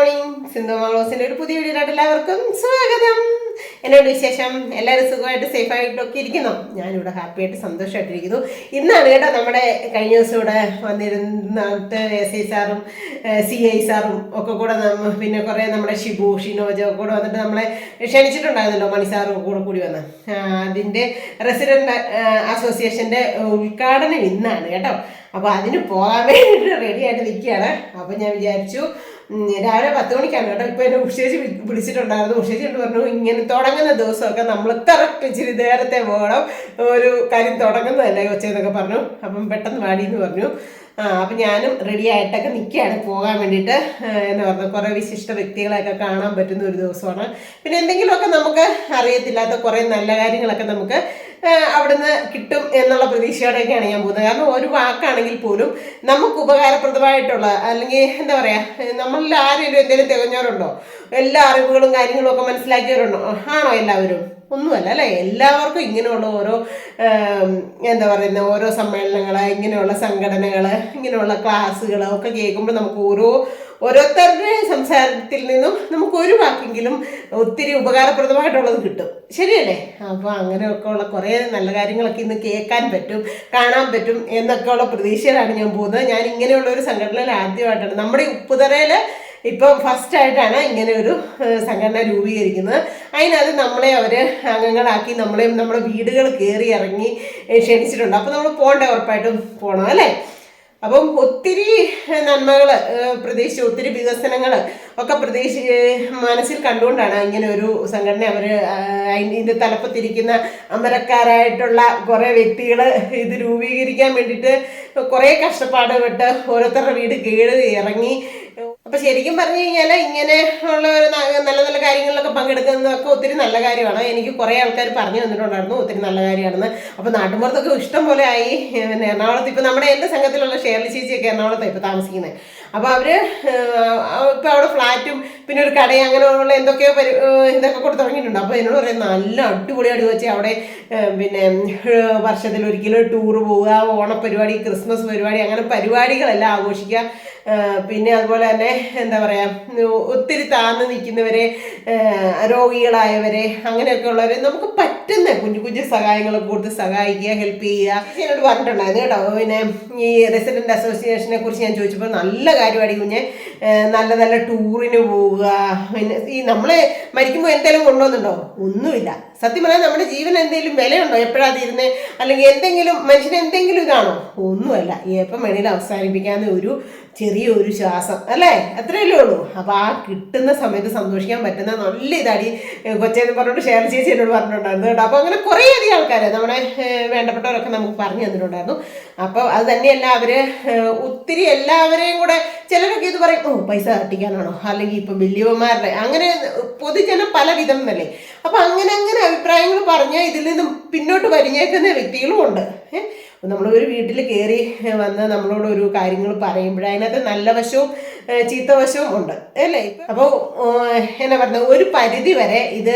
Morning. Sindhu മാളോസിന്റെ ഒരു പുതിയ വീഡിയോയിലോട്ട് എല്ലാവർക്കും സ്വാഗതം. എന്നോട് വിശേഷം? എല്ലാവരും സുഖമായിട്ട് സേഫായിട്ടൊക്കെ ഇരിക്കുന്നു. ഞാനിവിടെ ഹാപ്പി ആയിട്ട് സന്തോഷമായിട്ടിരിക്കുന്നു. ഇന്നാണ് കേട്ടോ നമ്മുടെ കഴിഞ്ഞ ദിവസം ഇവിടെ വന്നിരുന്നിട്ട് SI സാറും CI സാറും ഒക്കെ കൂടെ പിന്നെ കുറേ നമ്മുടെ ഷിബു ഷിനോജ് ഒക്കെ കൂടെ വന്നിട്ട് നമ്മളെ ക്ഷണിച്ചിട്ടുണ്ടായിരുന്നല്ലോ. മണി സാറും കൂടെ കൂടി വന്ന് അതിൻ്റെ റെസിഡന്റ് അസോസിയേഷൻ്റെ ഉദ്ഘാടനം ഇന്നാണ് കേട്ടോ. അപ്പോൾ അതിന് പോകാൻ വേണ്ടിയിട്ട് റെഡി ആയിട്ട് നിൽക്കുകയാണ്. അപ്പോൾ ഞാൻ വിചാരിച്ചു രാവിലെ 10 മണിക്കാണ് കേട്ടോ. ഇപ്പോൾ എന്നെ ഉഷേജ് വിളിച്ചിട്ടുണ്ടായിരുന്നു. ഉഷേജ് കൊണ്ട് പറഞ്ഞു ഇങ്ങനെ തുടങ്ങുന്ന ദിവസമൊക്കെ നമ്മൾ കറക്റ്റ് ഇച്ചിരി നേരത്തെ പോകണം, ഒരു കാര്യം തുടങ്ങുന്നതല്ലേ കൊച്ചെന്നൊക്കെ പറഞ്ഞു. അപ്പം പെട്ടെന്ന് വാടിയെന്ന് പറഞ്ഞു. അപ്പം ഞാനും റെഡി ആയിട്ടൊക്കെ നിൽക്കുകയാണ് പോകാൻ വേണ്ടിയിട്ട്. എന്ന് പറഞ്ഞാൽ കുറേ വിശിഷ്ട വ്യക്തികളെയൊക്കെ കാണാൻ പറ്റുന്ന ഒരു ദിവസമാണ്. പിന്നെ എന്തെങ്കിലുമൊക്കെ നമുക്ക് അറിയത്തില്ലാത്ത കുറേ നല്ല കാര്യങ്ങളൊക്കെ നമുക്ക് അവിടുന്ന് കിട്ടും എന്നുള്ള പ്രതീക്ഷയോടെയൊക്കെയാണ് ഞാൻ പോകുന്നത്. കാരണം ഒരു വാക്കാണെങ്കിൽ പോലും നമുക്ക് ഉപകാരപ്രദമായിട്ടുള്ള, അല്ലെങ്കിൽ എന്താ പറയുക, നമ്മളിൽ ആരെങ്കിലും എന്തെങ്കിലും തികഞ്ഞവരുണ്ടോ? എല്ലാ അറിവുകളും കാര്യങ്ങളും ഒക്കെ മനസ്സിലാക്കിയവരുണ്ടോ? ആണോ എല്ലാവരും? ഒന്നുമല്ല അല്ലേ. എല്ലാവർക്കും ഇങ്ങനെയുള്ള ഓരോ എന്താ പറയുന്ന ഓരോ സമ്മേളനങ്ങൾ, ഇങ്ങനെയുള്ള സംഘടനകൾ, ഇങ്ങനെയുള്ള ക്ലാസ്സുകൾ ഒക്കെ കേൾക്കുമ്പോൾ നമുക്ക് ഓരോരുത്തരുടെ സംസാരത്തിൽ നിന്നും നമുക്ക് ഒരു വാക്കെങ്കിലും ഒത്തിരി ഉപകാരപ്രദമായിട്ടുള്ളത് കിട്ടും. ശരിയല്ലേ? അപ്പോൾ അങ്ങനെയൊക്കെ ഉള്ള കുറേ നല്ല കാര്യങ്ങളൊക്കെ ഇന്ന് കേൾക്കാൻ പറ്റും, കാണാൻ പറ്റും എന്നൊക്കെയുള്ള പ്രതീക്ഷയിലാണ് ഞാൻ പോകുന്നത്. ഞാൻ ഇങ്ങനെയുള്ള ഒരു സംഘടനയിൽ ആദ്യമായിട്ടാണ്, നമ്മുടെ ഉപ്പുതറയിൽ ഇപ്പം ഫസ്റ്റായിട്ടാണ് ഇങ്ങനെ ഒരു സംഘടന രൂപീകരിക്കുന്നത്. അതിനകത്ത് നമ്മളെ അവർ അംഗങ്ങളാക്കി നമ്മുടെ വീടുകൾ കയറി ഇറങ്ങി ക്ഷണിച്ചിട്ടുണ്ട്. അപ്പോൾ നമ്മൾ പോകണ്ടേ? ഉറപ്പായിട്ടും പോകണം അല്ലേ. അപ്പം ഒത്തിരി നന്മകൾ പ്രതീക്ഷിച്ച്, ഒത്തിരി വികസനങ്ങൾ ഒക്കെ മനസ്സിൽ കണ്ടുകൊണ്ടാണ് ഇങ്ങനെ ഒരു സംഘടന അവർ ഇതിൻ്റെ തലപ്പത്തിരിക്കുന്ന അമരക്കാരായിട്ടുള്ള കുറേ വ്യക്തികൾ ഇത് രൂപീകരിക്കാൻ വേണ്ടിയിട്ട് കുറേ കഷ്ടപ്പാട് പെട്ട് ഓരോരുത്തരുടെ വീട് കയറി ഇറങ്ങി. അപ്പം ശരിക്കും പറഞ്ഞു കഴിഞ്ഞാൽ ഇങ്ങനെ ഉള്ള ഒരു നല്ല നല്ല കാര്യങ്ങളിലൊക്കെ പങ്കെടുക്കുന്നതൊക്കെ ഒത്തിരി നല്ല കാര്യമാണ്. എനിക്ക് കുറേ ആൾക്കാർ പറഞ്ഞു തന്നിട്ടുണ്ടായിരുന്നു ഒത്തിരി നല്ല കാര്യമാണെന്ന്. അപ്പോൾ നാട്ടുമ്പുറത്തൊക്കെ ഇഷ്ടം പോലെ ആയി. പിന്നെ എറണാകുളത്ത് ഇപ്പോൾ നമ്മുടെ എൻ്റെ സംഘത്തിലുള്ള ഷേർലി ചേച്ചിയൊക്കെ എറണാകുളത്താണ് ഇപ്പോൾ താമസിക്കുന്നത്. അപ്പോൾ അവർ ഇപ്പോൾ അവിടെ ഫ്ലാറ്റും പിന്നെ ഒരു കടയും അങ്ങനെയുള്ള എന്തൊക്കെയോ ഇതൊക്കെ കൊടുത്ത് തുടങ്ങിയിട്ടുണ്ട്. അപ്പോൾ എന്നോട് പറയാം നല്ല അടിപൊളിയായിട്ട് വെച്ചാൽ അവിടെ പിന്നെ വർഷത്തിലൊരിക്കലും ടൂറ് പോവുക, ഓണപ്പരിപാടി, ക്രിസ്മസ് പരിപാടി, അങ്ങനെ പരിപാടികളെല്ലാം ആഘോഷിക്കുക. പിന്നെ അതുപോലെ തന്നെ എന്താ പറയുക, ഒത്തിരി താഴ്ന്നു നിൽക്കുന്നവരെ, രോഗികളായവരെ, അങ്ങനെയൊക്കെ ഉള്ളവരെ നമുക്ക് പറ്റുന്ന കുഞ്ഞു കുഞ്ഞു സഹായങ്ങളൊക്കെ കൊടുത്ത് സഹായിക്കുക, ഹെൽപ്പ് ചെയ്യുക. എന്നോട് പറഞ്ഞിട്ടുണ്ടായിരുന്നു കേട്ടോ. പിന്നെ ഈ റെസിഡന്റ് അസോസിയേഷനെ കുറിച്ച് ഞാൻ ചോദിച്ചപ്പോൾ നല്ല കാര്യമാണ് കുഞ്ഞ്, നല്ല നല്ല ടൂറിന് പോവുക. പിന്നെ ഈ നമ്മൾ മരിക്കുമ്പോൾ എന്തെങ്കിലും കൊണ്ടുവന്നുണ്ടോ? ഒന്നുമില്ല. സത്യം പറഞ്ഞാൽ നമ്മുടെ ജീവൻ എന്തെങ്കിലും വിലയുണ്ടോ? എപ്പോഴാണ് തീരുന്നത്? അല്ലെങ്കിൽ എന്തെങ്കിലും മനുഷ്യന് എന്തെങ്കിലും ഇതാണോ? ഒന്നുമല്ല. എപ്പം വേണേലും അവസാനിപ്പിക്കാവുന്ന ഒരു ചെറിയൊരു ശ്വാസം അല്ലേ, അത്രയല്ലേ ഉള്ളൂ. അപ്പോൾ ആ കിട്ടുന്ന സമയത്ത് സന്തോഷിക്കാൻ പറ്റുന്ന നല്ല ഇതാടി കൊച്ചേന്ന് പറഞ്ഞിട്ട് ഷേർ ചേച്ചി എന്നോട് പറഞ്ഞിട്ടുണ്ടായിരുന്നു കേട്ടോ. അപ്പോൾ അങ്ങനെ കുറേ അധികം ആൾക്കാർ നമ്മുടെ വേണ്ടപ്പെട്ടവരൊക്കെ നമുക്ക് പറഞ്ഞു തന്നിട്ടുണ്ടായിരുന്നു. അപ്പോൾ അത് തന്നെയല്ല, അവർ ഒത്തിരി എല്ലാവരെയും കൂടെ, ചിലരൊക്കെ ഇത് പറയും ഓ പൈസ തട്ടിക്കാനാണോ, അല്ലെങ്കിൽ ഇപ്പം വലിയവന്മാരുടെ, അങ്ങനെ പൊതുജനം പല വിധം എന്നല്ലേ. അപ്പോൾ അങ്ങനെ അഭിപ്രായങ്ങൾ പറഞ്ഞ് ഇതിൽ നിന്നും പിന്നോട്ട് വലിഞ്ഞേക്കുന്ന വ്യക്തികളും ഉണ്ട്. നമ്മൾ ഒരു വീട്ടിൽ കയറി വന്ന് നമ്മളോട് ഒരു കാര്യങ്ങൾ പറയുമ്പോൾ അതിനകത്ത് നല്ല വശവും ചീത്ത വശവും ഉണ്ട് അല്ലേ. അപ്പോൾ എന്നാ പറയുന്നത്, ഒരു പരിധി വരെ ഇത്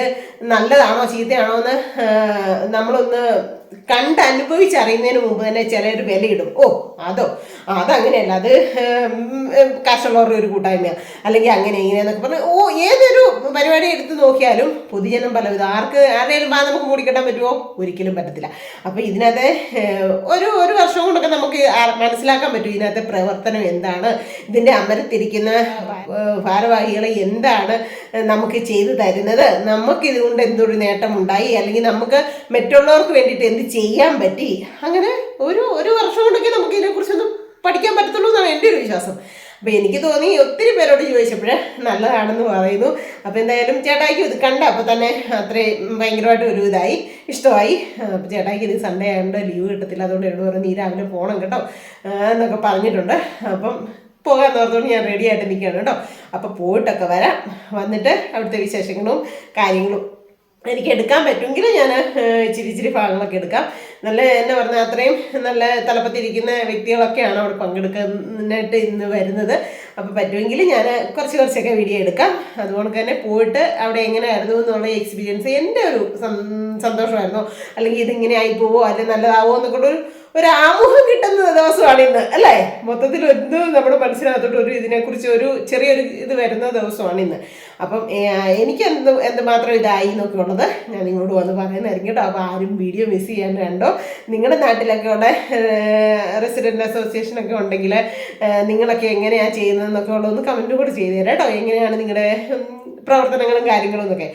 നല്ലതാണോ ചീത്തയാണോ എന്ന് നമ്മളൊന്ന് കണ്ടനുഭവിച്ചറിയുന്നതിന് മുമ്പ് തന്നെ ചിലർ വിലയിടും. ഓ അതങ്ങനെയല്ല, അത് കാശുള്ളവരുടെ ഒരു കൂട്ടായ്മയാണ്, അല്ലെങ്കിൽ അങ്ങനെ ഇങ്ങനെയെന്നൊക്കെ പറഞ്ഞ് ഏതൊരു പരിപാടി എടുത്ത് നോക്കിയാലും പൊതുജനം പലവിധം. ആരുടെയും നമുക്ക് മൂടിക്കെട്ടാൻ പറ്റുമോ? ഒരിക്കലും പറ്റത്തില്ല. അപ്പോൾ ഇതിനകത്ത് ഒരു വർഷം കൊണ്ടൊക്കെ നമുക്ക് മനസ്സിലാക്കാൻ പറ്റും ഇതിനകത്തെ പ്രവർത്തനം എന്താണ്, ഇതിൻ്റെ അമരത്തിരിക്കുന്ന ഭാരവാഹികളെ എന്താണ് നമുക്ക് ചെയ്തു തരുന്നത്, നമുക്ക് ഇതുകൊണ്ട് എന്തൊരു നേട്ടമുണ്ടായി, അല്ലെങ്കിൽ നമുക്ക് മറ്റുള്ളവർക്ക് വേണ്ടിയിട്ട് എന്ത് ചെയ്യാൻ പറ്റി. അങ്ങനെ ഒരു വർഷം കൊണ്ടൊക്കെ നമുക്ക് ഇതിനെക്കുറിച്ചൊന്നും പഠിക്കാൻ പറ്റത്തുള്ളൂ എന്നാണ് എൻ്റെ ഒരു വിശ്വാസം. അപ്പോൾ എനിക്ക് തോന്നി ഒത്തിരി പേരോട് ചോദിച്ചപ്പോൾ നല്ലതാണെന്ന് പറയുന്നു. അപ്പോൾ എന്തായാലും ചേട്ടായിക്ക് ഇത് കണ്ട അപ്പോൾ തന്നെ അത്രയും ഭയങ്കരമായിട്ട് ഒരു ഇഷ്ടമായി. അപ്പോൾ ചേട്ടായിക്ക് ഇത് സൺഡേ ആയതുകൊണ്ട് ലീവ് കിട്ടത്തില്ല, അതുകൊണ്ട് എന്നോട് പറഞ്ഞു നീ രാവിലെ പോകണം കേട്ടോ എന്നൊക്കെ പറഞ്ഞിട്ടുണ്ട്. അപ്പം പോകാൻ ഓർത്തുകൊണ്ട് ഞാൻ റെഡി ആയിട്ട് നിൽക്കുകയാണ് കേട്ടോ. അപ്പോൾ പോയിട്ടൊക്കെ വരാം. വന്നിട്ട് അവിടുത്തെ വിശേഷങ്ങളും കാര്യങ്ങളും എനിക്ക് എടുക്കാൻ പറ്റുമെങ്കിൽ ഞാൻ ഇച്ചിരി ഭാഗങ്ങളൊക്കെ എടുക്കാം. നല്ല എന്നാ പറഞ്ഞാൽ അത്രയും നല്ല തലപ്പത്തിരിക്കുന്ന വ്യക്തികളൊക്കെയാണ് അവിടെ പങ്കെടുക്കാനായിട്ട് ഇന്ന് വരുന്നത്. അപ്പോൾ പറ്റുമെങ്കിൽ ഞാൻ കുറച്ചൊക്കെ വീഡിയോ എടുക്കാം. അതുകൊണ്ട് തന്നെ പോയിട്ട് അവിടെ എങ്ങനെയായിരുന്നു എന്നുള്ള എക്സ്പീരിയൻസ് എൻ്റെ ഒരു സന്തോഷമായിരുന്നോ, അല്ലെങ്കിൽ ഇതിങ്ങനെ ആയിപ്പോവോ അല്ലെങ്കിൽ നല്ലതാവോ എന്നൊക്കെ ഒരു ആമുഖം കിട്ടുന്ന ദിവസമാണ് ഇന്ന് അല്ലേ. മൊത്തത്തിൽ നമ്മുടെ മനസ്സിനകത്തോട്ട് ഇതിനെക്കുറിച്ച് ഒരു ചെറിയൊരു ഇത് വരുന്ന ദിവസമാണ് ഇന്ന്. അപ്പം എനിക്ക് എന്തുമാത്രം ഇതായി എന്നൊക്കെ ഉള്ളത് ഞാൻ നിങ്ങളോട് വന്ന് പറയുന്നതായിരിക്കും കേട്ടോ. അപ്പോൾ ആരും വീഡിയോ മിസ് ചെയ്യാൻ കണ്ടോ. നിങ്ങളുടെ നാട്ടിലൊക്കെ ഉള്ള റെസിഡൻറ്റ് അസോസിയേഷനൊക്കെ ഉണ്ടെങ്കിൽ നിങ്ങളൊക്കെ എങ്ങനെയാണ് ചെയ്യുന്നതെന്നൊക്കെ ഉള്ളതൊന്ന് കമൻറ്റ് കൂടെ ചെയ്തു തരാം കേട്ടോ. എങ്ങനെയാണ് നിങ്ങളുടെ പ്രവർത്തനങ്ങളും കാര്യങ്ങളും എന്നൊക്കെ.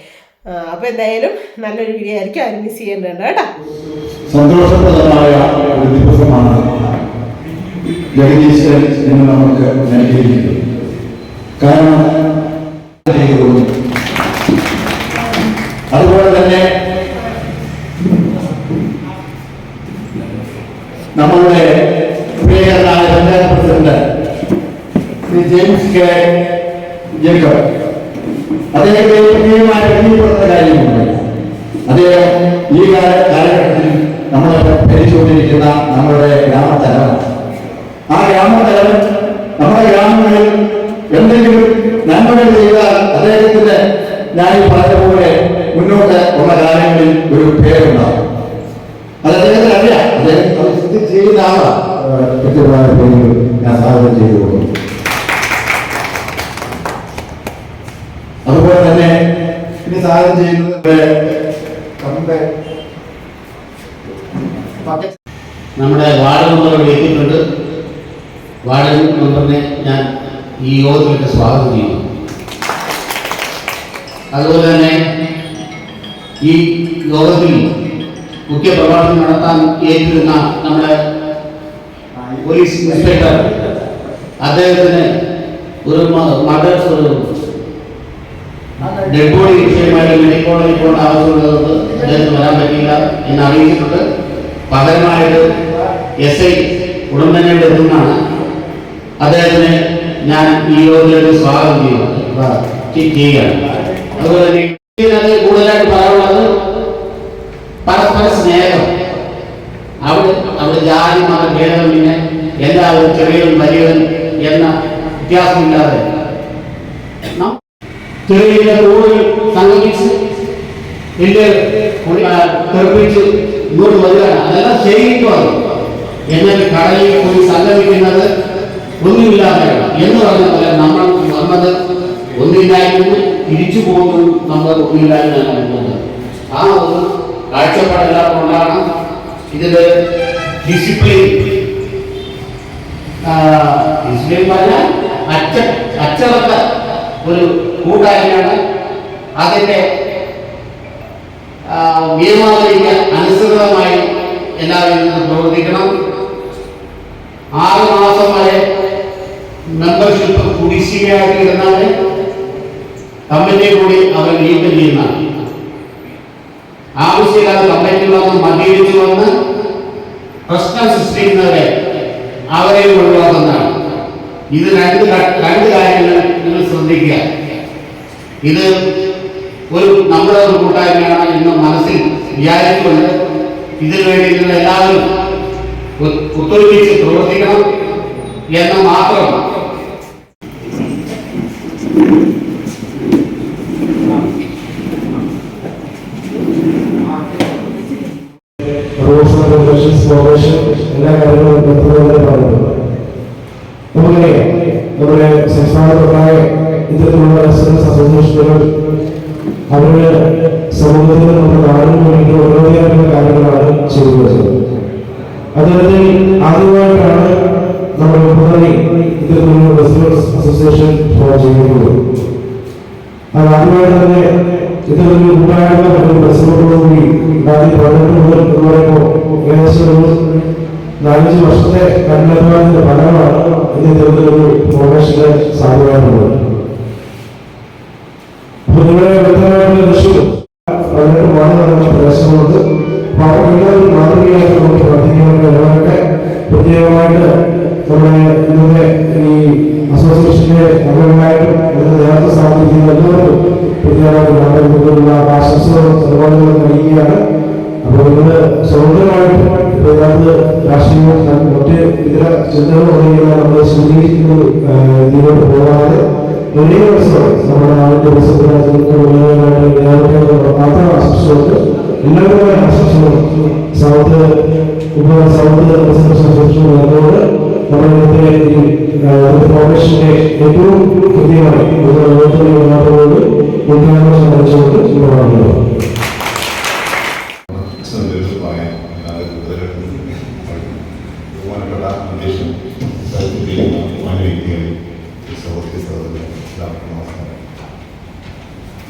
അപ്പോൾ എന്തായാലും നല്ലൊരു വീഡിയോ ആയിരിക്കും, ആരും മിസ് ചെയ്യേണ്ടതുണ്ട് കേട്ടോ. സന്തോഷപ്രദമായ ഒരു ദിവസമാണ് ജഗദീശ്വരൻ എന്ന് നമുക്ക് നൽകിയിരിക്കുന്നത്. കാരണം അതുപോലെ തന്നെ നമ്മളുടെ പ്രിയങ്കരനായ panchayat president Shri James K Jacob അദ്ദേഹത്തെ പ്രിയമായി അറിയപ്പെടുന്ന കാര്യമുണ്ട്. അദ്ദേഹം ഈ കാലഘട്ടത്തിൽ നമ്മൾ ഭരിച്ചുകൊണ്ടിരിക്കുന്ന നമ്മുടെ ഗ്രാമത്തലവൻ. ആ ഗ്രാമത്തലവൻ നമ്മുടെ ഗ്രാമങ്ങളിൽ എന്തെങ്കിലും നന്മകൾ ചെയ്താൽ അദ്ദേഹത്തിന്റെ ഞാൻ ഈ പറഞ്ഞ പോലെ മുന്നോട്ട് ഉള്ള കാലങ്ങളിൽ ഒരു പേരുണ്ടാവും. അത് അദ്ദേഹത്തിന് അറിയാം. അദ്ദേഹം ചെയ്യുന്ന ആളാണ്. കൃത്യമായ പേരുകൾ ഞാൻ സാധനം ചെയ്തു കൊടുക്കും. അതുപോലെ തന്നെ ഇനി സാധനം ചെയ്യുന്നത് നമ്മുടെ വാർഡ് മെമ്പർ എത്തിയിട്ടുണ്ട്. വാർഡ് മെമ്പറിനെ ഞാൻ ഈ യോഗത്തിലേക്ക് സ്വാഗതം ചെയ്യുന്നു. അതുപോലെ തന്നെ ഈ യോഗത്തിൽ മുഖ്യ പ്രഭാഷണം നടത്താൻ ഏറ്റിരുന്ന നമ്മുടെ പോലീസ് ഇൻസ്പെക്ടർ അദ്ദേഹത്തിന് ഒരു ഡെഡ് ബോഡി വിഷയമായിട്ട് മെഡിക്കൽ കോളേജിൽ പോകേണ്ട ആവശ്യമുള്ളത് അദ്ദേഹത്തിന് വരാൻ പറ്റില്ല എന്ന് അറിയിച്ചിട്ടുണ്ട്. പകരമായിട്ട് SI ഉടൻ തന്നെ ഇവിടെ എത്തുന്നതാണ്. അദ്ദേഹത്തിന് ഞാൻ ഈ യോഗത്തിലേക്ക് സ്വാഗതം ചെയ്യുകയാണ്. അതുപോലെ തന്നെ കൂടുതലായിട്ട് പറയാനുള്ളത് പരസ്പര സ്നേഹം. അവിടെ ജാതി മത ഭേദമില്ല, എല്ലാവരും ചെറിയവൻ വലിയവൻ എന്ന വ്യത്യാസമില്ലാതെ ചെറിയ റോഡുകൾ സംഗമിച്ച് തെറിപ്പിച്ച് ഇങ്ങോട്ട് വരികയാണ്. അതെല്ലാം ശരിക്കുമാണ്. എന്നാൽ കടലിൽ പോയി സംഗമിക്കുന്നത് ഒന്നുമില്ലാതെയാണ് എന്ന് പറഞ്ഞ പോലെ നമ്മൾ വന്നത് ഒന്നില്ലായ്മ തിരിച്ചു പോകുന്നതും നമ്മൾ ഒന്നില്ലായ്മയാണ് പോകുന്നത്. ആ ഒന്ന് കാഴ്ചപ്പാടെല്ലാം കൊണ്ടാണ് ഇതില് ഡിസിപ്ലിൻ പറഞ്ഞാൽ അച്ചടക്ക ഒരു കൂട്ടായ്മയാണ്. അതിന്റെ നിയമാവലിക്ക് അനുസൃതമായി എല്ലാവരും പ്രവർത്തിക്കണം. 6 മാസം വരെ മെമ്പർഷിപ്പ് കുടിശ്ശികയാക്കി ഇരുന്നാൽ കമ്മിറ്റി കൂടി അവർ നീക്കം ചെയ്യുന്നതാണ്. ആവശ്യമില്ലാതെ കമ്മിറ്റി വന്ന് മദ്യപിച്ചു വന്ന് പ്രശ്നം സൃഷ്ടിക്കുന്നവരെ അവരെ ഒഴിവാക്കുന്നതാണ്. ഇത് രണ്ട് കാര്യങ്ങൾ നിങ്ങൾ ശ്രദ്ധിക്കുക. ഇത് നമ്മുടെ ഒരു കൂട്ടായ്മയാണ് എന്ന് മനസ്സിൽ വിചാരിച്ചുകൊണ്ട് ഇതിനുവേണ്ടി നിങ്ങൾ എല്ലാവരും ഒത്തൊരുമിച്ച് പ്രവർത്തിക്കണം എന്ന് മാത്രം. എല്ലാ കാര്യങ്ങളും പറയുന്നത് നമുക്കറിയാം. നമ്മുടെ സംസ്ഥാനത്തുണ്ടായ ഇത്തരത്തിലുള്ള റെസിഡൻസ് അസോസിയേഷനുകൾ അവരുടെ സമൂഹത്തിന് നമ്മുടെ നാടിന് വേണ്ടി ഓരോരോ കാര്യങ്ങളാണ് ചെയ്തു വരുന്നത്. അതുപോലെ ആദ്യമായിട്ടാണ് നമ്മുടെ മുഖ്യമന്ത്രി ഇത്തരത്തിലുള്ള റെസിഡൻസ് അസോസിയേഷൻ ചെയ്യുന്നത്. അത് ആദ്യമായിട്ട് തന്നെ ഇത്തരത്തിലുള്ള കൂട്ടായ്മ പ്രസിഡന്റോടുകൂടി 2018 മുതൽ എന്ന് പറയുമ്പോൾ ഏകദേശം 4-5 വർഷത്തെ കഠിനാധ്വാനത്തിന്റെ ഫലമാണ് ഇത്തരത്തിലൊരു ഫോർമേഷന് സാധ്യമായിട്ടുള്ളത്. അപ്പൊ നിങ്ങളുടെ വ്യക്തമായിട്ടുള്ള ലക്ഷ്യം 18 വാർഡ് നടന്ന പ്രദേശങ്ങളുണ്ട്. അപ്പൊ അവരുടെ ഒരു മാതൃകയായിട്ട് നമുക്ക് പ്രവർത്തിക്കുന്നവരുടെ ഇടപെടട്ടെ. പ്രത്യേകമായിട്ട് നമ്മുടെ ഇന്നത്തെ ഈ അസോസിയേഷന്റെ അംഗങ്ങളായിട്ടും ഇതിന് നേതൃത്വം സ്ഥാപിക്കുന്ന എല്ലാവർക്കും പ്രത്യേകമായിട്ട് നമ്മുടെ ആശംസകളും സമ്മാനങ്ങളും നൽകുകയാണ്. അപ്പോൾ നിങ്ങൾ സ്വതന്ത്രമായിട്ട് ഇതിനകത്ത് രാഷ്ട്രീയവും മറ്റ് ഇതര ചിന്തകളും ഉണ്ടെങ്കിൽ നമ്മൾ സ്വീകരിക്കുന്നത് ഇതിലോട്ട് പോകാതെ വലിയ മത്സരം നമ്മുടെ നാടിന്റെ വികസനത്തിനായിട്ട് മാത്രം ആശംസകളുണ്ട്. എല്ലാവരുമായ ആശംസകളും സൗത്ത്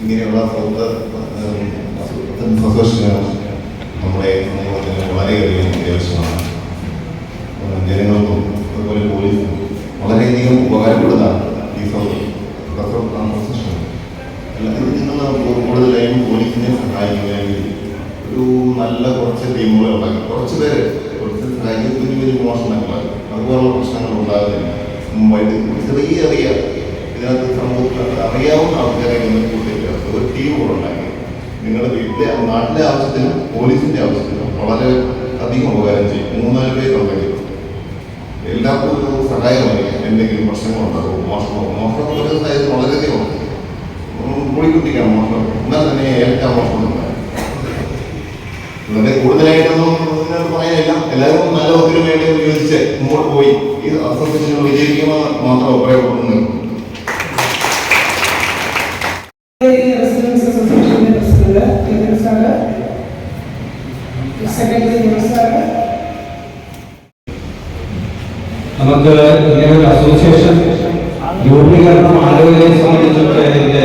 ഇങ്ങനെയുള്ള അസോസിയേഷൻ നമ്മുടെ സമൂഹത്തിന് വളരെയധികം അത്യാവശ്യമാണ്. ജനങ്ങൾക്കും അതുപോലെ പോലീസിനും വളരെയധികം ഉപകാരപ്പെടുന്നതാണ് ഈ അസോസിയേഷൻ. നിങ്ങൾ കൂടുതലായും പോലീസിനെ സഹായിക്കുന്നതിൽ ഒരു നല്ല കുറച്ച് ടീമുകൾ ഉണ്ടാക്കി കുറച്ച് പേര് സഹായിക്കുന്ന വലിയ വലിയ മോഷണങ്ങൾ അതുപോലുള്ള പ്രശ്നങ്ങൾ ഉണ്ടാകുന്നില്ല. മുമ്പായിട്ട് ചെറിയ ഇതിനകത്ത് സമൂഹത്തിൽ അറിയാവുന്ന ആൾക്കാരെ ഒന്ന് കൂട്ടിയിട്ട് ഒരു ടീമുകൾ ഉണ്ടാക്കി നിങ്ങളുടെ വീട്ടിലെ നാട്ടിലെ ആവശ്യത്തിനും പോലീസിൻ്റെ ആവശ്യത്തിനും വളരെ അധികം ഉപകാരം ചെയ്യും. 3-4 പേരുണ്ടെങ്കിൽ എല്ലാവർക്കും ഒരു സഹായമായിരിക്കും. എന്തെങ്കിലും പ്രശ്നങ്ങളുണ്ടാകും, മോഷണം ഒരു സാഹചര്യം വളരെയധികം കൂടിക്കുട്ടിക്കാണ് മോഷണം. എന്നാൽ തന്നെ ഏൽക്കാൻ മോഷണം ഉണ്ടാകും. വളരെ കൂടുതലായിട്ടൊന്നും ഇതിനകത്ത് പറയാനില്ല. എല്ലാവരും നല്ല ഒത്തൊരുമയായിട്ട് യോജിച്ച് മുമ്പോട്ട് പോയി ഈ അസോസിയേഷൻ വിജയിക്കുമ്പോൾ മാത്രം അഭിപ്രായപ്പെടുന്നു. നമുക്ക് ഇങ്ങനെ ഒരു അസോസിയേഷൻ രൂപീകരണം ആലോചനയെ സംബന്ധിച്ചൊക്കെ അതിന്റെ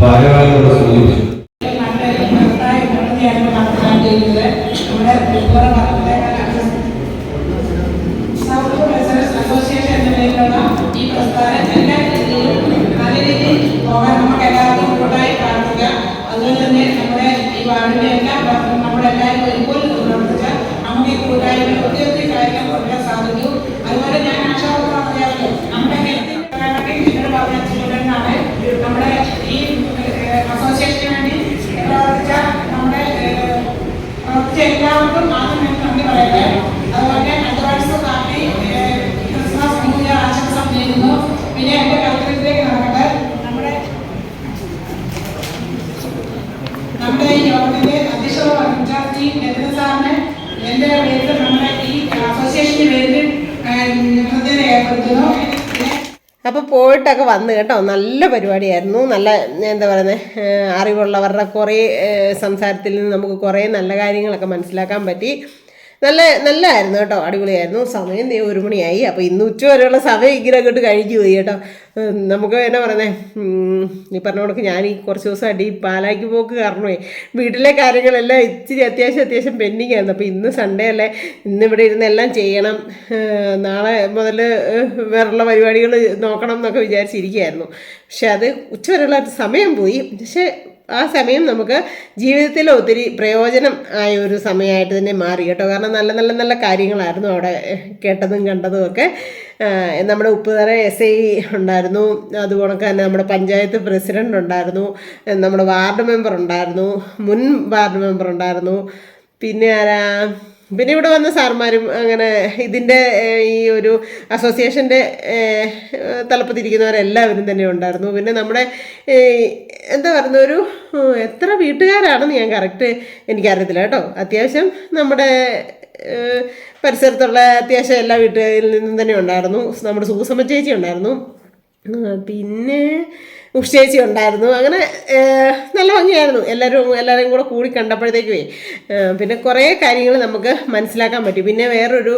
ഭാരവാഹികളോട് സൂചിപ്പിച്ചു. എല്ലാവർക്കും ആദ്യം നന്ദി പറയട്ടെ. അതുപോലെ advance party Christmas new year ആശംസ നേരുന്നു. പിന്നെ എന്റെ കർത്തവ്യത്തിലേക്ക് നടക്കട്ടെ. നമ്മുടെ ഈ യോഗത്തിന്റെ അധ്യക്ഷത വഹിച്ച ടി രത്ന സാറിന് എന്റെ പേരിൽ നമ്മുടെ ഈ അസോസിയേഷന്റെ പേരിൽ കൃത്യത ഏർപ്പെടുത്തുന്നു. അപ്പോൾ പോയിട്ടൊക്കെ വന്ന് കേട്ടോ, നല്ല പരിപാടിയായിരുന്നു. നല്ല എന്താ പറയുന്നത്, അറിവുള്ളവരുടെ കുറേ സംസാരത്തിൽ നിന്ന് നമുക്ക് കുറേ നല്ല കാര്യങ്ങളൊക്കെ മനസ്സിലാക്കാൻ പറ്റി. നല്ലതായിരുന്നു കേട്ടോ, അടിപൊളിയായിരുന്നു. സമയം 1 മണിയായി. അപ്പോൾ ഇന്ന് ഉച്ച വരെയുള്ള സമയം ഇങ്ങനെ അങ്ങോട്ട് കഴിഞ്ഞു പോയി കേട്ടോ. നമുക്ക് എന്നാ പറയുന്നത്, ഈ പറഞ്ഞ കണക്ക് ഞാൻ ഈ കുറച്ച് ദിവസമായിട്ട് ഈ പാലായ്ക്ക് പോക്ക് കാരണമേ വീട്ടിലെ കാര്യങ്ങളെല്ലാം ഇച്ചിരി അത്യാവശ്യം പെൻഡിങ് ആയിരുന്നു. അപ്പോൾ ഇന്ന് സൺഡേ അല്ലേ, ഇന്നിവിടെ ഇരുന്ന് എല്ലാം ചെയ്യണം, നാളെ മുതൽ വേറുള്ള പരിപാടികൾ നോക്കണം എന്നൊക്കെ വിചാരിച്ചിരിക്കുകയായിരുന്നു. പക്ഷെ അത് ഉച്ച വരെയുള്ള സമയം പോയി. പക്ഷേ ആ സമയം നമുക്ക് ജീവിതത്തിൽ ഒത്തിരി പ്രയോജനം ആയ ഒരു സമയമായിട്ട് തന്നെ മാറി കേട്ടോ. കാരണം നല്ല കാര്യങ്ങളായിരുന്നു അവിടെ കേട്ടതും കണ്ടതും ഒക്കെ. നമ്മുടെ ഉപ്പുതറ SI ഉണ്ടായിരുന്നു, അതുപോലെ തന്നെ നമ്മുടെ പഞ്ചായത്ത് പ്രസിഡൻ്റ് ഉണ്ടായിരുന്നു, നമ്മുടെ വാർഡ് മെമ്പർ ഉണ്ടായിരുന്നു, മുൻ വാർഡ് മെമ്പർ ഉണ്ടായിരുന്നു, പിന്നെ ഇവിടെ വന്ന സാർമാരും അങ്ങനെ ഇതിൻ്റെ ഈ ഒരു അസോസിയേഷൻ്റെ തലപ്പത്തിരിക്കുന്നവരെല്ലാവരും തന്നെ ഉണ്ടായിരുന്നു. പിന്നെ നമ്മുടെ എന്താ പറയുന്ന ഒരു എത്ര വീട്ടുകാരാണെന്ന് ഞാൻ കറക്റ്റ് എനിക്കറിയത്തില്ല കേട്ടോ. അത്യാവശ്യം നമ്മുടെ പരിസരത്തുള്ള അത്യാവശ്യം എല്ലാ വീട്ടുകാരിൽ നിന്നും തന്നെ ഉണ്ടായിരുന്നു. നമ്മുടെ സൂസമ്മ ചേച്ചി ഉണ്ടായിരുന്നു, പിന്നെ ഉഷേച്ചി ഉണ്ടായിരുന്നു. അങ്ങനെ നല്ല ഭംഗിയായിരുന്നു. എല്ലാവരെയും കൂടെ കൂടി കണ്ടപ്പോഴത്തേക്കുമേ പിന്നെ കുറേ കാര്യങ്ങൾ നമുക്ക് മനസ്സിലാക്കാൻ പറ്റി. പിന്നെ വേറൊരു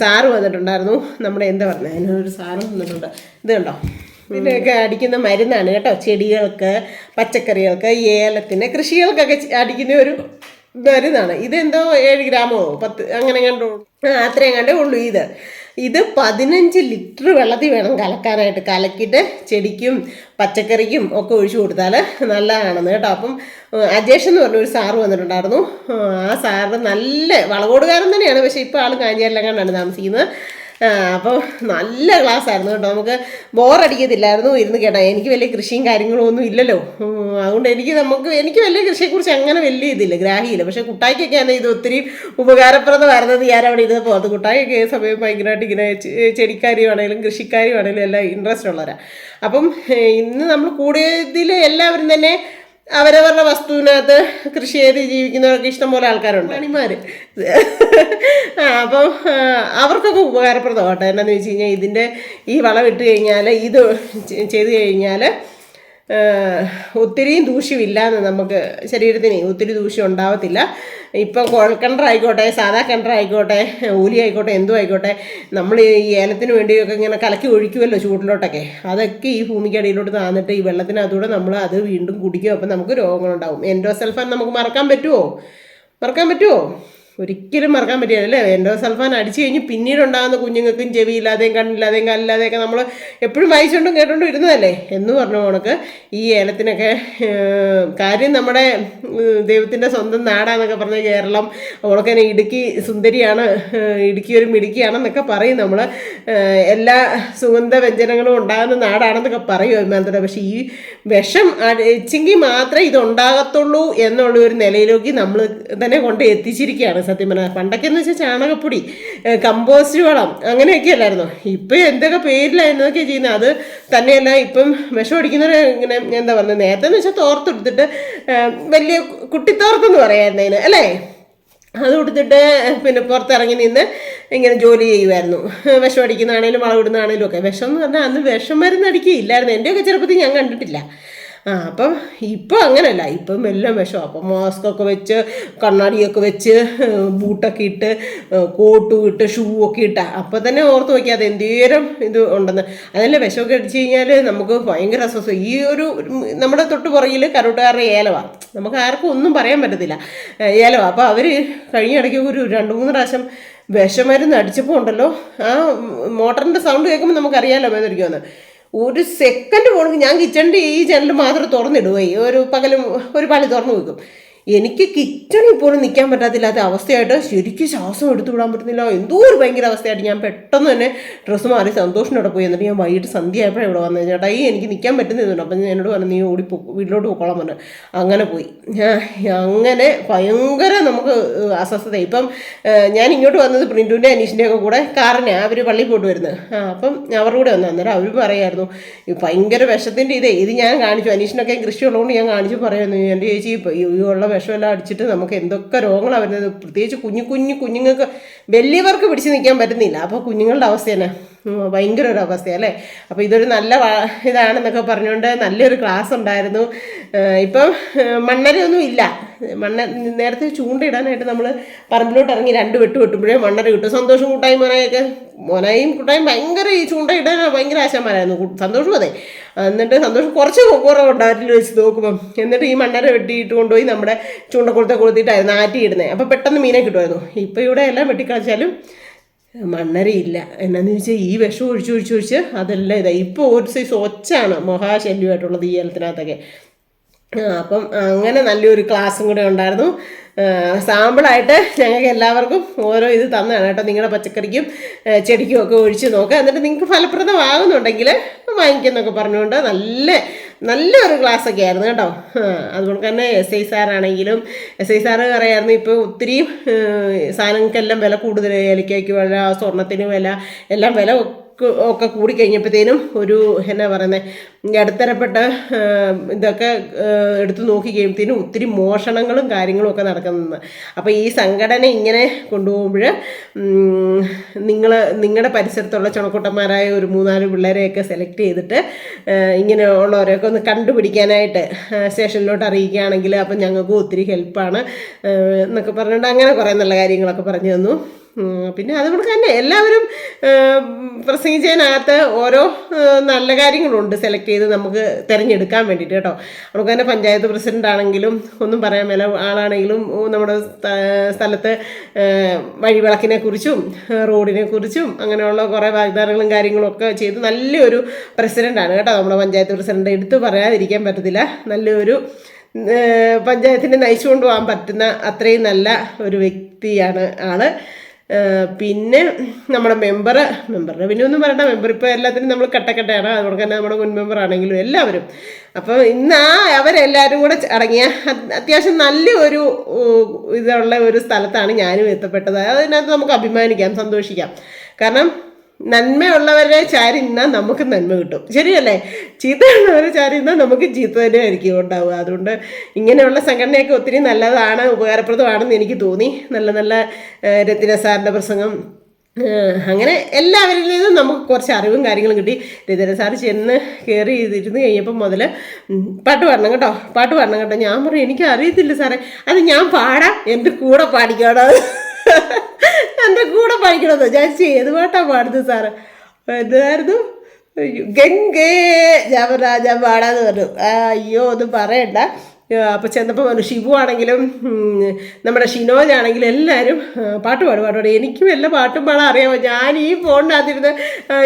സാറ് വന്നിട്ടുണ്ടായിരുന്നു, നമ്മുടെ എന്താ പറയുന്നത്, അതിനൊരു സാറ് വന്നിട്ടുണ്ട്. ഇത് കണ്ടോ, ഇതിനൊക്കെ അടിക്കുന്ന മരുന്നാണ് കേട്ടോ. ചെടികൾക്ക്, പച്ചക്കറികൾക്ക്, ഏലത്തിന്, കൃഷികൾക്കൊക്കെ അടിക്കുന്ന ഒരു മരുന്നാണ്. ഇതെന്തോ 7 ഗ്രാമോ 10 അങ്ങനെ കണ്ടോ, അത്രയും കണ്ടേ ഉള്ളൂ. ഇത് 15 ലിറ്റർ വെള്ളത്തിൽ വേണം കലക്കാനായിട്ട്. കലക്കിയിട്ട് ചെടിക്കും പച്ചക്കറിക്കും ഒക്കെ ഒഴിച്ചു കൊടുത്താൽ നല്ലതാണെന്ന് കേട്ടോ. അപ്പം അജേഷ് എന്ന് പറഞ്ഞൊരു സാറ് വന്നിട്ടുണ്ടായിരുന്നു. ആ സാറ് നല്ല വളകോടുകാരൻ തന്നെയാണ്, പക്ഷേ ഇപ്പോൾ ആൾ കാഞ്ഞിരെല്ലാം കണ്ടാണ് താമസിക്കുന്നത്. അപ്പോൾ നല്ല ക്ലാസ് ആയിരുന്നു കേട്ടോ. നമുക്ക് ബോറടിക്കത്തില്ലായിരുന്നു ഇരുന്ന് കേട്ടോ. എനിക്ക് വലിയ കൃഷിയും കാര്യങ്ങളും ഒന്നും ഇല്ലല്ലോ, അതുകൊണ്ട് എനിക്ക് വലിയ കൃഷിയെക്കുറിച്ച് അങ്ങനെ വലിയ ഇതില്ല, ഗ്രാഹിയില്ല. പക്ഷേ കുട്ടായിക്കൊക്കെയാണ് ഇത് ഒത്തിരി ഉപകാരപ്രദമായിരുന്നത്. ഞാൻ അവിടെ ഇരുന്ന് പോകുന്നത് കുട്ടായിക്കൊക്കെ സമയം ഭയങ്കരമായിട്ട് ഇങ്ങനെ ചെടിക്കാരിയാണേലും കൃഷിക്കാരിയാണേലും എല്ലാം ഇൻട്രസ്റ്റ് ഉള്ളവരാണ്. അപ്പം ഇന്ന് നമ്മൾ കൂടിയതിൽ എല്ലാവരും തന്നെ അവരവരുടെ വസ്തുവിനകത്ത് കൃഷി ചെയ്ത് ജീവിക്കുന്നവർക്ക് ഇഷ്ടംപോലെ ആൾക്കാരുണ്ട്, പണിമാർ. അപ്പം അവർക്കൊക്കെ ഉപകാരപ്രദമാട്ടോ. എന്നാന്ന് വെച്ച് കഴിഞ്ഞാൽ ഇതിൻ്റെ ഈ വളം ഇട്ട് കഴിഞ്ഞാൽ, ഇത് ചെയ്ത് കഴിഞ്ഞാൽ ഒത്തിരിയും ദൂഷ്യമില്ലാന്ന് നമുക്ക് ശരീരത്തിന് ഒത്തിരി ദൂഷ്യം ഉണ്ടാവത്തില്ല. ഇപ്പം കുഴൽക്കിണറായിക്കോട്ടെ, സാധാ കിണറായിക്കോട്ടെ, ഊലി ആയിക്കോട്ടെ, എന്തും ആയിക്കോട്ടെ, നമ്മൾ ഈ ഏലത്തിന് വേണ്ടിയൊക്കെ ഇങ്ങനെ കലക്കി ഒഴിക്കുമല്ലോ ചൂടിലോട്ടൊക്കെ, അതൊക്കെ ഈ ഭൂമിക്കടിയിലോട്ട് താന്നിട്ട് ഈ വെള്ളത്തിനകത്തൂടെ നമ്മൾ അത് വീണ്ടും കുടിക്കും. അപ്പം നമുക്ക് രോഗങ്ങളുണ്ടാവും. എൻഡോസൾഫാൻ നമുക്ക് മറക്കാൻ പറ്റുമോ? ഒരിക്കലും മറക്കാൻ പറ്റില്ല അല്ലേ? എൻഡോസൾഫാൻ അടിച്ചു കഴിഞ്ഞ് പിന്നീട് ഉണ്ടാകുന്ന കുഞ്ഞുങ്ങൾക്കും ചെവിയില്ലാതെയും കണ്ണില്ലാതെയും കാലില്ലാതെയൊക്കെ നമ്മൾ എപ്പോഴും വായിച്ചുകൊണ്ടും കേട്ടോണ്ടും ഇരുന്നതല്ലേ എന്ന് പറഞ്ഞ കണക്ക് ഈ ഏലത്തിനൊക്കെ കാര്യം നമ്മുടെ ദൈവത്തിൻ്റെ സ്വന്തം നാടാന്നൊക്കെ പറഞ്ഞ കേരളം, അവളൊക്കെ ഇടുക്കി സുന്ദരിയാണ്, ഇടുക്കി ഒരു മിടുക്കിയാണെന്നൊക്കെ പറയും നമ്മൾ. എല്ലാ സുഗന്ധ വ്യഞ്ജനങ്ങളും ഉണ്ടാകുന്ന നാടാണെന്നൊക്കെ പറയും അഭിമാനത്തോടെ. പക്ഷേ ഈ വിഷം അടിച്ചെങ്കിൽ മാത്രമേ ഇതുണ്ടാകത്തുള്ളൂ എന്നുള്ള ഒരു നിലയിലേക്ക് നമ്മൾ തന്നെ കൊണ്ട് എത്തിച്ചിരിക്കുകയാണ് സത്യം പറഞ്ഞാൽ. പണ്ടൊക്കെ എന്ന് വെച്ചാൽ ചാണകപ്പൊടി, കമ്പോസ്റ്റ് വളം അങ്ങനെയൊക്കെ അല്ലായിരുന്നോ? ഇപ്പം എന്തൊക്കെ പേരിലായിരുന്നൊക്കെ ചെയ്യുന്നത്. അത് തന്നെയല്ല ഇപ്പം വിഷം അടിക്കുന്നവർ ഇങ്ങനെ എന്താ പറയുന്നത്, നേരത്തെ എന്ന് വെച്ചാൽ തോർത്തെടുത്തിട്ട് വലിയ കുട്ടിത്തോർത്തെന്ന് പറയായിരുന്നു അതിന് അല്ലേ, അത് കൊടുത്തിട്ട് പിന്നെ പുറത്തിറങ്ങി നിന്ന് ഇങ്ങനെ ജോലി ചെയ്യുമായിരുന്നു. വിഷം അടിക്കുന്നതാണേലും വളമിടുന്നതാണേലും ഒക്കെ. വിഷം എന്ന് പറഞ്ഞാൽ അന്ന് വിഷം മരുന്ന് അടിക്കുകയില്ലായിരുന്നു. എൻ്റെയൊക്കെ ചെറുപ്പത്തിൽ ഞാൻ കണ്ടിട്ടില്ല. അപ്പം ഇപ്പം അങ്ങനെയല്ല, ഇപ്പം എല്ലാം വിഷം. അപ്പം മാസ്കൊക്കെ വെച്ച്, കണ്ണാടിയൊക്കെ വെച്ച്, ബൂട്ടൊക്കെ ഇട്ട്, കോട്ടും ഇട്ട്, ഷൂ ഒക്കെ ഇട്ട അപ്പം തന്നെ ഓർത്ത് നോക്കിയാൽ അത് എന്തേരം ഇത് ഉണ്ടെന്ന്. അതല്ല വിഷമൊക്കെ അടിച്ചു കഴിഞ്ഞാൽ നമുക്ക് ഭയങ്കര അസ്വസ്ഥം. ഈ ഒരു നമ്മുടെ തൊട്ട് പുറകിൽ കരോട്ടുകാരുടെ ഏലമാണ്, നമുക്ക് ആർക്കും ഒന്നും പറയാൻ പറ്റത്തില്ല, ഏലമാണ്. അപ്പോൾ അവർ കഴിഞ്ഞ ഇടയ്ക്ക് ഒരു 2-3 പ്രാവശ്യം വിഷമരുന്ന് അടിച്ചപ്പോൾ ഉണ്ടല്ലോ, ആ മോട്ടറിൻ്റെ സൗണ്ട് കേൾക്കുമ്പോൾ നമുക്കറിയാമല്ലോ മേതൊരിക്കുമെന്ന്. ഒരു സെക്കൻഡ് പോകണമെങ്കിൽ ഞാൻ കിച്ചണിൻ്റെ ഈ ജനൽ മാത്രം തുറന്നിടുകയും ഒരു പാളി തുറന്നു വെക്കും. എനിക്ക് കിച്ചണിൽ പോലും നിൽക്കാൻ പറ്റാത്തില്ലാത്ത അവസ്ഥയായിട്ട് ശരിക്കും ശ്വാസം എടുത്തു വിടാൻ പറ്റുന്നില്ല. എന്തോ ഒരു ഭയങ്കര അവസ്ഥയായിട്ട് ഞാൻ പെട്ടെന്ന് തന്നെ ഡ്രസ്സ് മാറി സന്തോഷത്തോടെ പോയി. എന്നിട്ട് ഞാൻ വൈകിട്ട് സന്ധ്യ ആയപ്പോഴാണ് ഇവിടെ വന്നത്. ചേട്ടാ എനിക്ക് നിൽക്കാൻ പറ്റുന്നില്ല. അപ്പം ഞാൻ എന്നോട് പറഞ്ഞു, നീ വീട്ടിലോട്ട് പോയിക്കോളാൻ പറഞ്ഞു. അങ്ങനെ പോയി. അങ്ങനെ ഭയങ്കര നമുക്ക് അസ്വസ്ഥത. ഇപ്പം ഞാൻ ഇങ്ങോട്ട് വന്നത് പ്രിൻറ്റുവിൻ്റെ അനീഷിൻ്റെയൊക്കെ കൂടെ കാറിന് അവർ പള്ളിയിൽ പോയിട്ട് വരുന്നത്. അപ്പം അവരുടെ കൂടെ വന്നു. അന്നേരം അവർ പറയായിരുന്നു ഭയങ്കര വിഷത്തിൻ്റെ ഇത് ഞാൻ കാണിച്ചു. അനീഷിനൊക്കെ കൃഷി ഉള്ളതുകൊണ്ട് ഞാൻ കാണിച്ചു പറയുന്നു, എൻ്റെ ചേച്ചി ഉള്ള വിഷമെല്ലാം അടിച്ചിട്ട് നമുക്ക് എന്തൊക്കെ രോഗങ്ങളാണ് വരുന്നത്. പ്രത്യേകിച്ച് കുഞ്ഞുങ്ങൾക്ക്, വലിയവർക്ക് പിടിച്ച് നിൽക്കാൻ പറ്റുന്നില്ല. അപ്പോൾ കുഞ്ഞുങ്ങളുടെ അവസ്ഥ തന്നെ ഭയങ്കര ഒരു അവസ്ഥയല്ലേ. അപ്പോൾ ഇതൊരു നല്ല ഇതാണെന്നൊക്കെ പറഞ്ഞുകൊണ്ട് നല്ലൊരു ക്ലാസ് ഉണ്ടായിരുന്നു. ഇപ്പം മണ്ണരയൊന്നും ഇല്ല. നേരത്തെ ചൂണ്ടയിടാനായിട്ട് നമ്മൾ പറമ്പിലോട്ട് ഇറങ്ങി 2 വെട്ട് വെട്ടുമ്പോഴേ മണ്ണര കിട്ടും. സന്തോഷം മോനായും കുട്ടായും ഭയങ്കര ഈ ചൂണ്ടയിടാൻ ഭയങ്കര ആശാന്മാരായിരുന്നു. സന്തോഷം അതെ. എന്നിട്ട് സന്തോഷം കുറച്ച് കുറവുണ്ട് അവരിൽ വെച്ച് നോക്കുമ്പം. എന്നിട്ട് ഈ മണ്ണര വെട്ടിയിട്ട് കൊണ്ടുപോയി നമ്മുടെ ചൂണ്ടക്കുളത്തെ കൊളുത്തിയിട്ടായിരുന്നു ആറ്റിയിടുന്നത്. അപ്പോൾ പെട്ടെന്ന് മീനെ കിട്ടുമായിരുന്നു. ഇപ്പോൾ ഇവിടെ എല്ലാം വെട്ടിക്കളിച്ചാലും മണ്ണരയില്ല. എന്നാന്ന് ചോദിച്ചാൽ ഈ വിഷം ഒഴിച്ച് അതെല്ലാം ഇതായി. ഇപ്പോൾ ഒരു സൈസ് ഒച്ചാണ് മഹാശല്യമായിട്ടുള്ളത് ഈ ഏലത്തിനകത്തൊക്കെ. അപ്പം അങ്ങനെ നല്ലൊരു ക്ലാസ്സും കൂടെ ഉണ്ടായിരുന്നു. സാമ്പിളായിട്ട് ഞങ്ങൾക്ക് എല്ലാവർക്കും ഓരോ ഇത് തന്നതാണ് കേട്ടോ. നിങ്ങളുടെ പച്ചക്കറിക്കും ചെടിക്കും ഒക്കെ ഒഴിച്ച് നോക്കുക. എന്നിട്ട് നിങ്ങൾക്ക് ഫലപ്രദമാകുന്നുണ്ടെങ്കിൽ വാങ്ങിക്കുന്നൊക്കെ പറഞ്ഞുകൊണ്ട് നല്ലൊരു ക്ലാസ്സൊക്കെ ആയിരുന്നു കേട്ടോ. അതുകൊണ്ട് തന്നെ SI സാറാണെങ്കിലും SI സാറ് പറയായിരുന്നു ഇപ്പോൾ ഒത്തിരി സാധനങ്ങൾക്കെല്ലാം വില കൂടുതൽ, ഏലക്കയ്ക്ക് വില, സ്വർണ്ണത്തിന് വില, എല്ലാം വില ഒക്കെ കൂടിക്കഴിഞ്ഞപ്പോഴത്തേനും ഒരു എന്നാ പറയുന്നത് ഇടത്തരപ്പെട്ട ഇതൊക്കെ എടുത്തു നോക്കി കഴിയുമ്പോഴത്തേനും ഒത്തിരി മോഷണങ്ങളും കാര്യങ്ങളും ഒക്കെ നടക്കുന്നത്. അപ്പോൾ ഈ സംഘടന ഇങ്ങനെ കൊണ്ടുപോകുമ്പോൾ നിങ്ങളുടെ പരിസരത്തുള്ള ചുണക്കുട്ടന്മാരായ ഒരു 3-4 പിള്ളേരെയൊക്കെ സെലക്ട് ചെയ്തിട്ട് ഇങ്ങനെയുള്ളവരെയൊക്കെ ഒന്ന് കണ്ടുപിടിക്കാനായിട്ട് സ്റ്റേഷനിലോട്ട് അറിയിക്കുകയാണെങ്കിൽ അപ്പം ഞങ്ങൾക്കും ഒത്തിരി ഹെൽപ്പാണ് എന്നൊക്കെ പറഞ്ഞുകൊണ്ട് അങ്ങനെ കുറേ നല്ല കാര്യങ്ങളൊക്കെ പറഞ്ഞു തന്നു. പിന്നെ അതുകൊണ്ട് തന്നെ എല്ലാവരും പ്രസംഗിച്ചതിനകത്ത് ഓരോ നല്ല കാര്യങ്ങളുണ്ട് സെലക്ട് ചെയ്ത് നമുക്ക് തിരഞ്ഞെടുക്കാൻ വേണ്ടിയിട്ട് കേട്ടോ. നമുക്ക് തന്നെ പഞ്ചായത്ത് പ്രസിഡൻ്റ് ആണെങ്കിലും ഒന്നും പറയാൻ മേല ആളാണെങ്കിലും നമ്മുടെ സ്ഥലത്ത് വഴിവിളക്കിനെ കുറിച്ചും റോഡിനെ കുറിച്ചും അങ്ങനെയുള്ള കുറേ വാഗ്ദാനങ്ങളും കാര്യങ്ങളും ഒക്കെ ചെയ്ത് നല്ലൊരു പ്രസിഡൻ്റാണ് കേട്ടോ നമ്മുടെ പഞ്ചായത്ത് പ്രസിഡൻ്റ്. എടുത്തു പറയാതിരിക്കാൻ പറ്റത്തില്ല. നല്ലൊരു പഞ്ചായത്തിനെ നയിച്ചു കൊണ്ടുപോകാൻ പറ്റുന്ന അത്രയും നല്ല ഒരു വ്യക്തിയാണ് ആള്. പിന്നെ നമ്മുടെ മെമ്പറിനെ പിന്നെ ഒന്നും പറയണ്ട. മെമ്പർ ഇപ്പോൾ എല്ലാത്തിനും നമ്മൾ കട്ടക്കട്ടയാണ്. അതുകൊണ്ട് തന്നെ നമ്മുടെ മുൻ മെമ്പർ ആണെങ്കിലും എല്ലാവരും. അപ്പം ഇന്ന് അവരെല്ലാവരും കൂടെ അടങ്ങിയ അത്യാവശ്യം നല്ലൊരു ഇതുള്ള ഒരു സ്ഥലത്താണ് ഞാനും എത്തപ്പെട്ടത്. അതിനകത്ത് നമുക്ക് അഭിമാനിക്കാം, സന്തോഷിക്കാം. കാരണം നന്മയുള്ളവരെ ചാരി നിന്നാൽ നമുക്ക് നന്മ കിട്ടും, ശരിയല്ലേ? ചീത്തയുള്ളവരെ ചാരി നിന്നാൽ നമുക്ക് ചീത്ത തന്നെ ആയിരിക്കും ഉണ്ടാവുക. അതുകൊണ്ട് ഇങ്ങനെയുള്ള സംഘടനയൊക്കെ ഒത്തിരി നല്ലതാണ്, ഉപകാരപ്രദമാണെന്ന് എനിക്ക് തോന്നി. നല്ല രത്തിന സാറിൻ്റെ പ്രസംഗം, അങ്ങനെ എല്ലാവരിൽ നിന്നും നമുക്ക് കുറച്ച് അറിവും കാര്യങ്ങളും കിട്ടി. രതീന്ദ്രൻ സാറ് ചെന്ന് കയറി ഇരുന്ന് കഴിഞ്ഞപ്പം മുതൽ പാട്ട് പാടണം കേട്ടോ. ഞാൻ പറയും എനിക്ക് അറിയത്തില്ല സാറേ, അത് ഞാൻ പാടാം, എൻ്റെ കൂടെ പാടിക്കണോ ഞാൻ ഏത് പാട്ടാ പാടുന്നത് സാറ്? എന്തായിരുന്നു? ഗംഗേ ജാമരാജ പാടാന്ന് പറഞ്ഞു. അയ്യോ ഒന്നും പറയണ്ട. അപ്പോൾ ചെന്നപ്പോൾ ഷിബു ആണെങ്കിലും നമ്മുടെ ഷിനോജാണെങ്കിലും എല്ലാവരും പാട്ട് പാടും. എനിക്കും എല്ലാ പാട്ടും പാടാൻ അറിയാമോ? ഞാൻ ഈ ഫോണിനകത്തിരുന്ന്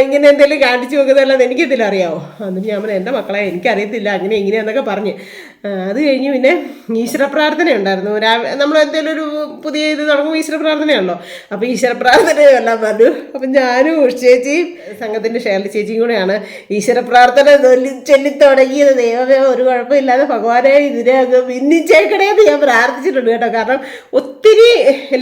ഇങ്ങനെ എന്തെങ്കിലും കാണിച്ചു നോക്കുന്നതല്ലാതെ എനിക്കെന്തെങ്കിലും അറിയാമോ? എന്നിട്ട് ഞാൻ പറഞ്ഞു എൻ്റെ മക്കളെ എനിക്കറിയത്തില്ല അങ്ങനെ ഇങ്ങനെയെന്നൊക്കെ പറഞ്ഞ്. അത് കഴിഞ്ഞ് പിന്നെ ഈശ്വര പ്രാർത്ഥന ഉണ്ടായിരുന്നു. നമ്മൾ എന്തെങ്കിലും ഒരു പുതിയ ഇത് തുടങ്ങുമ്പോൾ ഈശ്വര പ്രാർത്ഥനയാണല്ലോ. അപ്പോൾ ഈശ്വര പ്രാർത്ഥനയെല്ലാം പറഞ്ഞു. അപ്പം ഞാനും ചേച്ചിയും സംഘത്തിൻ്റെ ഷേർലി ചേച്ചിയും കൂടെയാണ് ഈശ്വര പ്രാർത്ഥന ചൊല്ലി തുടങ്ങിയത്. ദൈവമേ ഒരു കുഴപ്പമില്ലാതെ ഭഗവാനെ ഇതിനെ അങ്ങ് ഭിന്നിച്ചേക്കണേന്ന് ഞാൻ പ്രാർത്ഥിച്ചിട്ടുണ്ട് കേട്ടോ. കാരണം ഒത്തിരി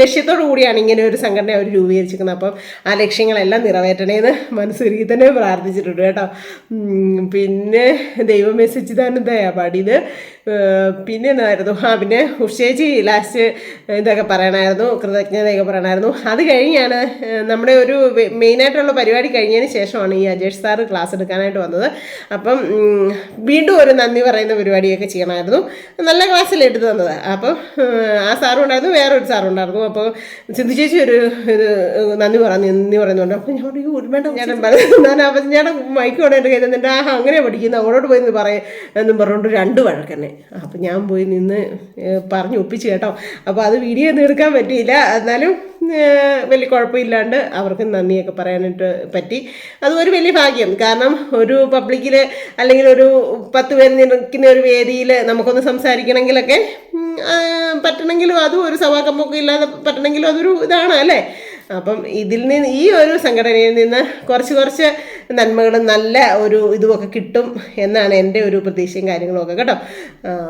ലക്ഷ്യത്തോടു കൂടിയാണ് ഇങ്ങനെ ഒരു സംഘടന അവർ രൂപീകരിച്ചിരിക്കുന്നത്. അപ്പം ആ ലക്ഷ്യങ്ങളെല്ലാം നിറവേറ്റണേന്ന് മനസ്സുരുക്കി തന്നെ പ്രാർത്ഥിച്ചിട്ടുണ്ട് കേട്ടോ. പിന്നെ ദൈവമേ സച്ചിദാനന്ദയാ പാടിയത്. പിന്നെ എന്തായിരുന്നു? പിന്നെ ഉഷേച്ചി ലാസ്റ്റ് ഇതൊക്കെ പറയണമായിരുന്നു, കൃതജ്ഞതയൊക്കെ പറയണമായിരുന്നു. അത് കഴിഞ്ഞാണ് നമ്മുടെ ഒരു മെയിനായിട്ടുള്ള പരിപാടി കഴിഞ്ഞതിന് ശേഷമാണ് ഈ അജേഷ് സാറ് ക്ലാസ് എടുക്കാനായിട്ട് വന്നത്. അപ്പം വീണ്ടും ഒരു നന്ദി പറയുന്ന പരിപാടിയൊക്കെ ചെയ്യണമായിരുന്നു. നല്ല ക്ലാസ്സിൽ എടുത്ത് തന്നത്. അപ്പം ആ സാറും ഉണ്ടായിരുന്നു, വേറൊരു സാറും ഉണ്ടായിരുന്നു. അപ്പോൾ സിന്ധു ചേച്ചി ഒരു ഇത് നന്ദി പറയുന്നുണ്ട്. അപ്പോൾ ഞാൻ ഞാൻ മൈക്കോടെ എൻ്റെ കയ്യിൽ നിന്നിട്ട് അങ്ങനെ പഠിക്കുന്നു അവളോട് പോയി എന്ന് എന്നും പറഞ്ഞുകൊണ്ട് 2 വഴക്കന്നെ. അപ്പം ഞാൻ പോയി നിന്ന് പറഞ്ഞ് ഒപ്പിച്ച് കേട്ടോ. അപ്പോൾ അത് വീഡിയോ ഒന്നും എടുക്കാൻ പറ്റിയില്ല. എന്നാലും വലിയ കുഴപ്പമില്ലാണ്ട് അവർക്ക് നന്ദിയൊക്കെ പറയാനായിട്ട് പറ്റി. അത് ഒരു വലിയ ഭാഗ്യം. കാരണം ഒരു പബ്ലിക്കിൽ അല്ലെങ്കിൽ ഒരു 10 പേര് നിൽക്കുന്ന ഒരു വേദിയിൽ നമുക്കൊന്ന് സംസാരിക്കണമെങ്കിലൊക്കെ പറ്റണമെങ്കിലും അതും ഒരു സഭാകമ്പൊക്കെ ഇല്ലാതെ പറ്റണമെങ്കിലും അതൊരു ഇതാണ് അല്ലേ. അപ്പം ഇതിൽ നിന്ന് ഈ ഒരു സംഘടനയിൽ നിന്ന് കുറച്ച് നന്മകളും നല്ല ഒരു ഇതുമൊക്കെ കിട്ടും എന്നാണ് എൻ്റെ ഒരു പ്രതീക്ഷയും കാര്യങ്ങളൊക്കെ കേട്ടോ.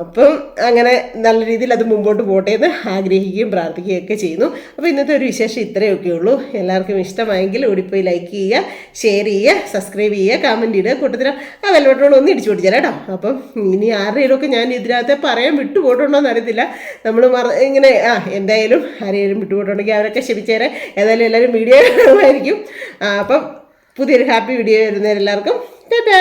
അപ്പം അങ്ങനെ നല്ല രീതിയിൽ അത് മുമ്പോട്ട് പോട്ടെ എന്ന് ആഗ്രഹിക്കുകയും പ്രാർത്ഥിക്കുകയൊക്കെ ചെയ്യുന്നു. അപ്പോൾ ഇന്നത്തെ ഒരു വിശേഷം ഇത്രയൊക്കെ ഉള്ളൂ. എല്ലാവർക്കും ഇഷ്ടമായെങ്കിൽ ഓടിപ്പോയി ലൈക്ക് ചെയ്യുക, ഷെയർ ചെയ്യുക, സബ്സ്ക്രൈബ് ചെയ്യുക, കമൻറ്റ് ഇടുക, കൂട്ടത്തിൽ ആ വെൽബട്ടൺ ഒന്ന് ഇടിച്ചു പിടിച്ചാൽ കേട്ടോ. അപ്പം ഇനി ആരുടെയൊക്കെ ഞാൻ ഇതിനകത്ത് പറയാൻ വിട്ടുപോയിട്ടുണ്ടോയെന്ന് അറിയത്തില്ല. നമ്മൾ ഇങ്ങനെ എന്തായാലും ആരെയും വിട്ടുപോയിട്ടുണ്ടെങ്കിൽ അവരൊക്കെ ക്ഷമിച്ചേരെ. ഏതായാലും എല്ലാവരും വീഡിയോ ആയിരിക്കും. അപ്പം പുതിയൊരു ഹാപ്പി വീഡിയോ വരുന്നവരെല്ലാവർക്കും ടാറ്റാ.